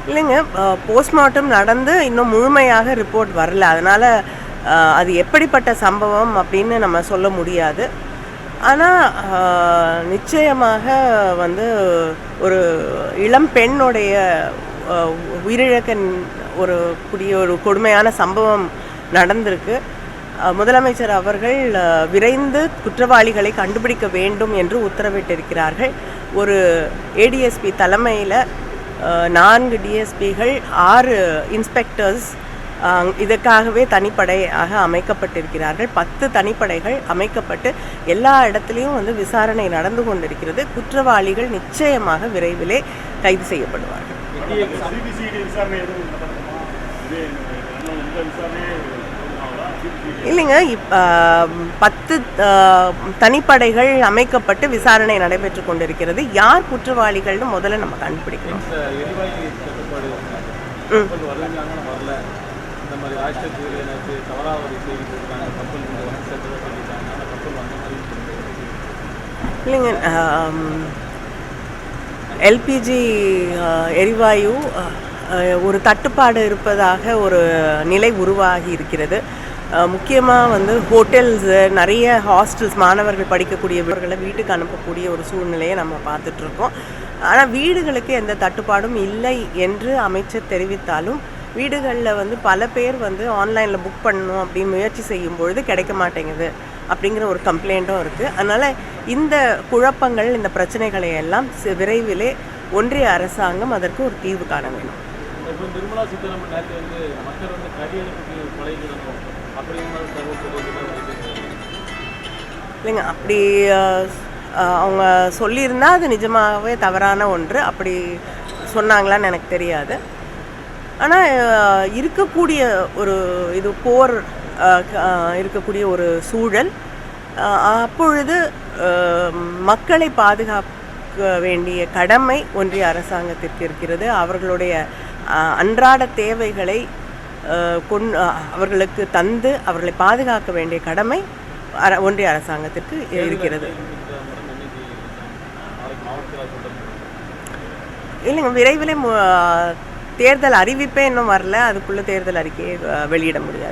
இல்லைங்க, போஸ்ட்மார்ட்டம் நடந்து இன்னும் முழுமையாக ரிப்போர்ட் வரல. அதனால் அது எப்படிப்பட்ட சம்பவம் அப்படின்னு நம்ம சொல்ல முடியாது. ஆனால் நிச்சயமாக வந்து ஒரு இளம் பெண்ணுடைய உயிரிழக்க ஒரு கொடுமையான சம்பவம் நடந்திருக்கு. முதலமைச்சர் அவர்கள் விரைந்து குற்றவாளிகளை கண்டுபிடிக்க வேண்டும் என்று உத்தரவிட்டிருக்கிறார்கள். ஒரு ஏடிஎஸ்பி தலைமையில் 4 டிஎஸ்பிகள் 6 இன்ஸ்பெக்டர்ஸ் இதற்காகவே தனிப்படையாக அமைக்கப்பட்டிருக்கிறார்கள். 10 தனிப்படைகள் அமைக்கப்பட்டு எல்லா இடத்துலையும் வந்து விசாரணை நடந்து கொண்டிருக்கிறது. குற்றவாளிகள் நிச்சயமாக விரைவிலே கைது செய்யப்படுவார்கள். இல்லைங்க, 10 தனிப்படைகள் அமைக்கப்பட்டு விசாரணை நடைபெற்று கொண்டிருக்கிறது. யார் குற்றவாளிகள்னு முதல்ல நம்ம கண்டுபிடிக்கணும். இல்லைங்க, எல்பிஜி எரிவாயு ஒரு தட்டுப்பாடு இருப்பதாக ஒரு நிலை உருவாகி இருக்கிறது. முக்கியமாக வந்து ஹோட்டல்ஸு, நிறைய ஹாஸ்டல்ஸ், மாணவர்கள் படிக்கக்கூடியவர்களை வீட்டுக்கு அனுப்பக்கூடிய ஒரு சூழ்நிலையை நம்ம பார்த்துட்ருக்கோம். ஆனால் வீடுகளுக்கு எந்த தட்டுப்பாடும் இல்லை என்று அமைச்சர் தெரிவித்தாலும் வீடுகளில் வந்து பல பேர் வந்து ஆன்லைனில் புக் பண்ணணும் அப்படின்னு முயற்சி செய்யும் பொழுது கிடைக்க மாட்டேங்குது அப்படிங்கிற ஒரு கம்ப்ளைண்ட்டும் இருக்குது. அதனால் இந்த குழப்பங்கள், இந்த பிரச்சனைகளை எல்லாம் விரைவிலே ஒன்றிய அரசாங்கம் அதற்கு ஒரு தீர்வு காண வேண்டும். நிர்மலா சீதாராமன் நேரத்தில் வந்து மக்கள் வந்து கடியெழுப்புக்கு பழகிடணும் இல்லைங்க, அப்படி அவங்க சொல்லியிருந்தா அது நிஜமாகவே தவறான ஒன்று. அப்படி சொன்னாங்களான்னு எனக்கு தெரியாது. ஆனால் இருக்கக்கூடிய ஒரு போர் இருக்கக்கூடிய ஒரு சூழல், அப்பொழுது மக்களை பாதுகாக்க வேண்டிய கடமை ஒன்றிய அரசாங்கத்திற்கு இருக்கிறது. அவர்களுடைய அன்றாட தேவைகளை அவர்களுக்கு தந்து அவர்களை பாதுகாக்க வேண்டிய கடமை ஒன்றிய அரசாங்கத்திற்கு இருக்கிறது. இல்லைங்க, விரைவில் தேர்தல் அறிவிப்பே இன்னும் வரல. அதுக்குள்ளே தேர்தல் அறிக்கையை வெளியிட முடியாது.